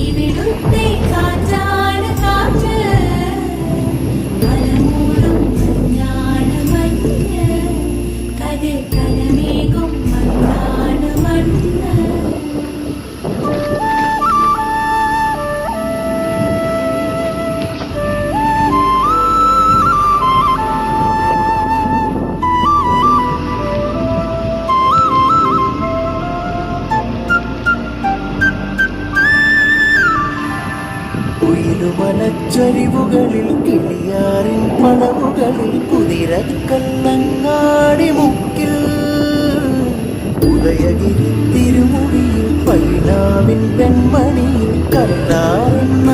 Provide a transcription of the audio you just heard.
ഇവിടുത്തെ കാറ്റാണ് കാറ്റ്, മലമൂടും മഞ്ഞാണ് മഞ്ഞ്, കതിർ കലമേകും മണ്ണാണ് മണ്ണ്. ഉയരുമലച്ചരിവുകളിൽ കിളിയാറിൻ പടവുകളിൽ കുതിരക്കല്ലങ്ങാടി മുക്കിൽ ഉദയഗിരി തിരുമുടിയിൽ പൈനാവിൻ പെൺമണിയിൽ കണ്ടാറെന്ന